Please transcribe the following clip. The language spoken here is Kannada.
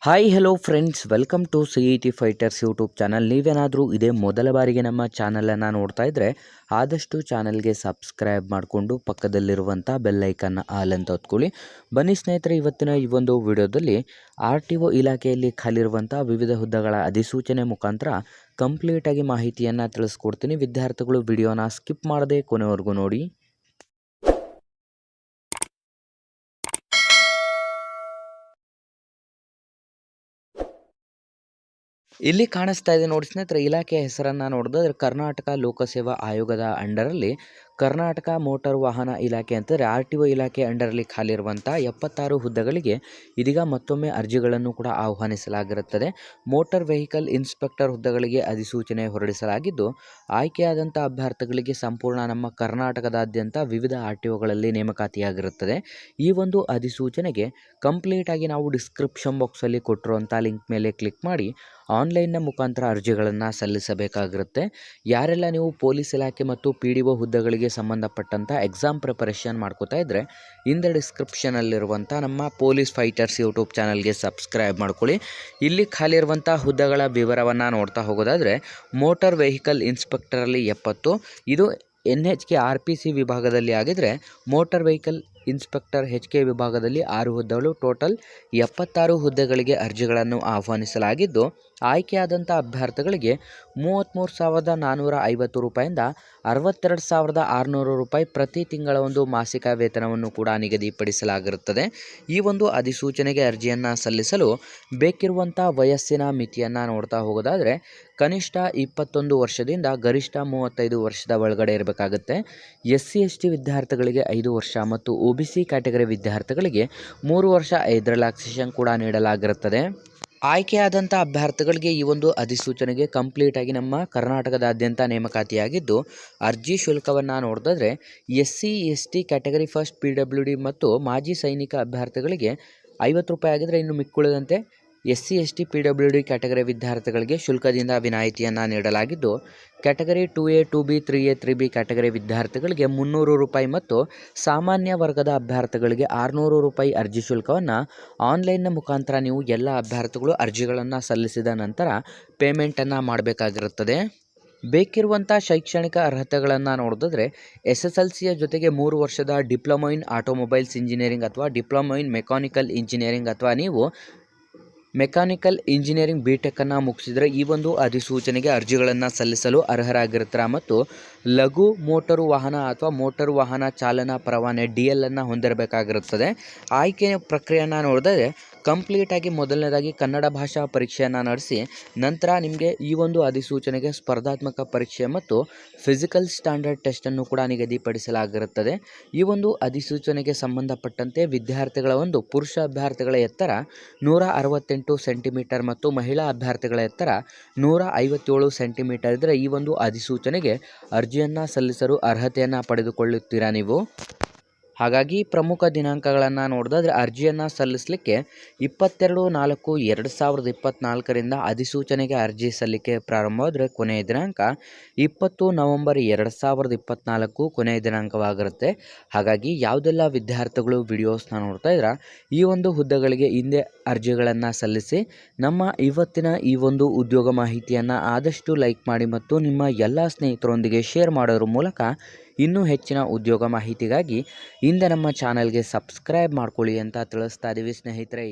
Hi hello friends, welcome to CET fighters YouTube channel. ನೀವೇನಾದರೂ ಇದೇ ಮೊದಲ ಬಾರಿಗೆ ನಮ್ಮ ಚಾನಲನ್ನು ನೋಡ್ತಾ ಇದ್ದರೆ ಆದಷ್ಟು ಚಾನಲ್ಗೆ ಸಬ್ಸ್ಕ್ರೈಬ್ ಮಾಡಿಕೊಂಡು ಪಕ್ಕದಲ್ಲಿರುವಂಥ ಬೆಲ್ಲೈಕನ್ನ ಆಲ್ ಅಂತ ಹೊತ್ಕೊಳ್ಳಿ. ಬನ್ನಿ ಸ್ನೇಹಿತರೆ, ಇವತ್ತಿನ ಈ ಒಂದು ವಿಡಿಯೋದಲ್ಲಿ RTO ಇಲಾಖೆಯಲ್ಲಿ ಖಾಲಿರುವಂಥ ವಿವಿಧ ಹುದ್ದೆಗಳ ಅಧಿಸೂಚನೆ ಮುಖಾಂತರ ಕಂಪ್ಲೀಟಾಗಿ ಮಾಹಿತಿಯನ್ನು ತಿಳಿಸ್ಕೊಡ್ತೀನಿ. ವಿದ್ಯಾರ್ಥಿಗಳು ವಿಡಿಯೋನ ಸ್ಕಿಪ್ ಮಾಡದೆ ಕೊನೆವರೆಗೂ ನೋಡಿ. ಇಲ್ಲಿ ಕಾಣಿಸ್ತಾ ಇದೆ ನೋಡಿ ಸ್ನೇಹಿತರೆ, ಇಲಾಖೆಯ ಹೆಸರನ್ನು ನೋಡಿದ್ರೆ ಕರ್ನಾಟಕ ಲೋಕಸೇವಾ ಆಯೋಗದ ಅಂಡರಲ್ಲಿ ಕರ್ನಾಟಕ ಮೋಟಾರ್ ವಾಹನ ಇಲಾಖೆ ಅಂತಂದರೆ RTO ಇಲಾಖೆ ಅಂಡರಲ್ಲಿ ಖಾಲಿರುವಂಥ 76 ಹುದ್ದೆಗಳಿಗೆ ಇದೀಗ ಮತ್ತೊಮ್ಮೆ ಅರ್ಜಿಗಳನ್ನು ಕೂಡ ಆಹ್ವಾನಿಸಲಾಗಿರುತ್ತದೆ. ಮೋಟಾರ್ ವೆಹಿಕಲ್ ಇನ್ಸ್ಪೆಕ್ಟರ್ ಹುದ್ದೆಗಳಿಗೆ ಅಧಿಸೂಚನೆ ಹೊರಡಿಸಲಾಗಿದ್ದು, ಆಯ್ಕೆಯಾದಂಥ ಅಭ್ಯರ್ಥಿಗಳಿಗೆ ಸಂಪೂರ್ಣ ನಮ್ಮ ಕರ್ನಾಟಕದಾದ್ಯಂತ ವಿವಿಧ RTOಗಳಲ್ಲಿ ನೇಮಕಾತಿಯಾಗಿರುತ್ತದೆ. ಈ ಒಂದು ಅಧಿಸೂಚನೆಗೆ ಕಂಪ್ಲೀಟಾಗಿ ನಾವು ಡಿಸ್ಕ್ರಿಪ್ಷನ್ ಬಾಕ್ಸಲ್ಲಿ ಕೊಟ್ಟಿರುವಂಥ ಲಿಂಕ್ ಮೇಲೆ ಕ್ಲಿಕ್ ಮಾಡಿ ಆನ್ಲೈನ್ನ ಮುಖಾಂತರ ಅರ್ಜಿಗಳನ್ನು ಸಲ್ಲಿಸಬೇಕಾಗಿರುತ್ತೆ. ಯಾರೆಲ್ಲ ನೀವು ಪೊಲೀಸ್ ಇಲಾಖೆ ಮತ್ತು PDO ಹುದ್ದೆಗಳಿಗೆ ಸಂಬಂಧಪಟ್ಟಂಥ ಎಕ್ಸಾಮ್ ಪ್ರಿಪರೇಷನ್ ಮಾಡ್ಕೋತಾ ಇದ್ದರೆ ಹಿಂದೆ ಡಿಸ್ಕ್ರಿಪ್ಷನಲ್ಲಿರುವಂಥ ನಮ್ಮ ಪೊಲೀಸ್ ಫೈಟರ್ಸ್ ಯೂಟ್ಯೂಬ್ ಚಾನಲ್ಗೆ ಸಬ್ಸ್ಕ್ರೈಬ್ ಮಾಡ್ಕೊಳ್ಳಿ. ಇಲ್ಲಿ ಖಾಲಿ ಇರುವಂಥ ಹುದ್ದೆಗಳ ವಿವರವನ್ನು ನೋಡ್ತಾ ಹೋಗೋದಾದರೆ ಮೋಟಾರ್ ವೆಹಿಕಲ್ ಇನ್ಸ್ಪೆಕ್ಟರಲ್ಲಿ 70, ಇದು NHK RPC ವಿಭಾಗದಲ್ಲಿ ಆಗಿದ್ದರೆ ಮೋಟಾರ್ ವೆಹಿಕಲ್ ಇನ್ಸ್ಪೆಕ್ಟರ್ HK ವಿಭಾಗದಲ್ಲಿ 6 ಹುದ್ದೆಗಳು, ಟೋಟಲ್ 76 ಹುದ್ದೆಗಳಿಗೆ ಅರ್ಜಿಗಳನ್ನು ಆಹ್ವಾನಿಸಲಾಗಿದ್ದು, ಆಯ್ಕೆಯಾದಂಥ ಅಭ್ಯರ್ಥಿಗಳಿಗೆ 33,450 ರೂಪಾಯಿಂದ 62,600 ರೂಪಾಯಿ ಪ್ರತಿ ತಿಂಗಳ ಒಂದು ಮಾಸಿಕ ವೇತನವನ್ನು ಕೂಡ ನಿಗದಿಪಡಿಸಲಾಗಿರುತ್ತದೆ. ಈ ಒಂದು ಅಧಿಸೂಚನೆಗೆ ಅರ್ಜಿಯನ್ನು ಸಲ್ಲಿಸಲು ಬೇಕಿರುವಂಥ ವಯಸ್ಸಿನ ಮಿತಿಯನ್ನು ನೋಡ್ತಾ ಹೋಗೋದಾದರೆ ಕನಿಷ್ಠ 21 ವರ್ಷದಿಂದ ಗರಿಷ್ಠ 35 ವರ್ಷದ ಒಳಗಡೆ ಇರಬೇಕಾಗುತ್ತೆ. SC ST ವಿದ್ಯಾರ್ಥಿಗಳಿಗೆ 5 ವರ್ಷ ಮತ್ತು OBC ಕ್ಯಾಟಗರಿ ವಿದ್ಯಾರ್ಥಿಗಳಿಗೆ 3 ವರ್ಷ ಏಜ್ ರಿಲ್ಯಾಕ್ಸೇಷನ್ ಕೂಡ ನೀಡಲಾಗಿರುತ್ತದೆ. ಆಯ್ಕೆಯಾದಂಥ ಅಭ್ಯರ್ಥಿಗಳಿಗೆ ಈ ಒಂದು ಅಧಿಸೂಚನೆಗೆ ಕಂಪ್ಲೀಟಾಗಿ ನಮ್ಮ ಕರ್ನಾಟಕದಾದ್ಯಂತ ನೇಮಕಾತಿಯಾಗಿದ್ದು, ಅರ್ಜಿ ಶುಲ್ಕವನ್ನು ನೋಡಿದ್ರೆ SC ST category first PWD ಮತ್ತು ಮಾಜಿ ಸೈನಿಕ ಅಭ್ಯರ್ಥಿಗಳಿಗೆ 50 ರೂಪಾಯಿ ಆಗಿದ್ದರೆ, ಇನ್ನು ಮಿಕ್ಕುಳಿದಂತೆ SC ST PWD ಕ್ಯಾಟಗರಿ ವಿದ್ಯಾರ್ಥಿಗಳಿಗೆ ಶುಲ್ಕದಿಂದ ವಿನಾಯಿತಿಯನ್ನು ನೀಡಲಾಗಿದ್ದು, category 2A 2B 3A 3B category ವಿದ್ಯಾರ್ಥಿಗಳಿಗೆ 300 ರೂಪಾಯಿ ಮತ್ತು ಸಾಮಾನ್ಯ ವರ್ಗದ ಅಭ್ಯರ್ಥಿಗಳಿಗೆ 600 ರೂಪಾಯಿ ಅರ್ಜಿ ಶುಲ್ಕವನ್ನು ಆನ್ಲೈನ್ನ ಮುಖಾಂತರ ನೀವು ಎಲ್ಲ ಅಭ್ಯರ್ಥಿಗಳು ಅರ್ಜಿಗಳನ್ನು ಸಲ್ಲಿಸಿದ ನಂತರ ಪೇಮೆಂಟನ್ನು ಮಾಡಬೇಕಾಗಿರುತ್ತದೆ. ಬೇಕಿರುವಂಥ ಶೈಕ್ಷಣಿಕ ಅರ್ಹತೆಗಳನ್ನು ನೋಡಿದ್ರೆ SSLCಯ ಜೊತೆಗೆ 3 ವರ್ಷದ ಡಿಪ್ಲೊಮಾ ಇನ್ ಆಟೋಮೊಬೈಲ್ಸ್ ಇಂಜಿನಿಯರಿಂಗ್ ಅಥವಾ ಡಿಪ್ಲೊಮಾ ಇನ್ ಮೆಕ್ಯಾನಿಕಲ್ ಇಂಜಿನಿಯರಿಂಗ್ ಅಥವಾ ನೀವು ಮೆಕ್ಯಾನಿಕಲ್ ಇಂಜಿನಿಯರಿಂಗ್ BTech ಅನ್ನು ಮುಗಿಸಿದರೆ ಈ ಒಂದು ಅಧಿಸೂಚನೆಗೆ ಅರ್ಜಿಗಳನ್ನು ಸಲ್ಲಿಸಲು ಅರ್ಹರಾಗಿರ್ತಾರೆ ಮತ್ತು ಲಘು ಮೋಟರು ವಾಹನ ಅಥವಾ ಮೋಟರು ವಾಹನ ಚಾಲನಾ ಪರವಾನೆ DL ಅನ್ನು ಹೊಂದಿರಬೇಕಾಗಿರುತ್ತದೆ. ಆಯ್ಕೆ ಪ್ರಕ್ರಿಯೆಯನ್ನು ನೋಡಿದ್ರೆ ಕಂಪ್ಲೀಟಾಗಿ ಮೊದಲನೇದಾಗಿ ಕನ್ನಡ ಭಾಷಾ ಪರೀಕ್ಷೆಯನ್ನು ನಡೆಸಿ ನಂತರ ನಿಮಗೆ ಈ ಒಂದು ಅಧಿಸೂಚನೆಗೆ ಸ್ಪರ್ಧಾತ್ಮಕ ಪರೀಕ್ಷೆ ಮತ್ತು ಫಿಸಿಕಲ್ ಸ್ಟ್ಯಾಂಡರ್ಡ್ ಟೆಸ್ಟನ್ನು ಕೂಡ ನಿಗದಿಪಡಿಸಲಾಗಿರುತ್ತದೆ. ಈ ಒಂದು ಅಧಿಸೂಚನೆಗೆ ಸಂಬಂಧಪಟ್ಟಂತೆ ವಿದ್ಯಾರ್ಥಿಗಳ ಒಂದು ಪುರುಷ ಅಭ್ಯರ್ಥಿಗಳ ಎತ್ತರ 168 ಸೆಂಟಿಮೀಟರ್ ಮತ್ತು ಮಹಿಳಾ ಅಭ್ಯರ್ಥಿಗಳ ಎತ್ತರ 157 ಸೆಂಟಿಮೀಟರ್ ಇದ್ದರೆ ಈ ಒಂದು ಅಧಿಸೂಚನೆಗೆ ಅರ್ಜಿಯನ್ನು ಸಲ್ಲಿಸಲು ಅರ್ಹತೆಯನ್ನು ಪಡೆದುಕೊಳ್ಳುತ್ತೀರಾ ನೀವು. ಹಾಗಾಗಿ ಪ್ರಮುಖ ದಿನಾಂಕಗಳನ್ನು ನೋಡಿದ್ರೆ ಅರ್ಜಿಯನ್ನು ಸಲ್ಲಿಸಲಿಕ್ಕೆ 22/4/2024ರಿಂದ ಅಧಿಸೂಚನೆಗೆ ಅರ್ಜಿ ಸಲ್ಲಿಕೆ ಪ್ರಾರಂಭವಾದರೆ ಕೊನೆಯ ದಿನಾಂಕ 20 ನವೆಂಬರ್ 2024 ಕೊನೆಯ ದಿನಾಂಕವಾಗಿರುತ್ತೆ. ಹಾಗಾಗಿ ಯಾವುದೆಲ್ಲ ವಿದ್ಯಾರ್ಥಿಗಳು ವಿಡಿಯೋಸ್ನ ನೋಡ್ತಾ ಇದ್ದೀರಾ ಈ ಒಂದು ಹುದ್ದೆಗಳಿಗೆ ಹಿಂದೆ ಅರ್ಜಿಗಳನ್ನು ಸಲ್ಲಿಸಿ ನಮ್ಮ ಇವತ್ತಿನ ಈ ಒಂದು ಉದ್ಯೋಗ ಮಾಹಿತಿಯನ್ನು ಆದಷ್ಟು ಲೈಕ್ ಮಾಡಿ ಮತ್ತು ನಿಮ್ಮ ಎಲ್ಲ ಸ್ನೇಹಿತರೊಂದಿಗೆ ಶೇರ್ ಮಾಡೋದ್ರ ಮೂಲಕ ಇನ್ನೂ ಹೆಚ್ಚಿನ ಉದ್ಯೋಗ ಮಾಹಿತಿಗಾಗಿ ಹಿಂದೆ ನಮ್ಮ ಚಾನಲ್ಗೆ ಸಬ್ಸ್ಕ್ರೈಬ್ ಮಾಡ್ಕೊಳ್ಳಿ ಅಂತ ತಿಳಿಸ್ತಾ ಇದ್ದೀವಿ ಸ್ನೇಹಿತರೆ.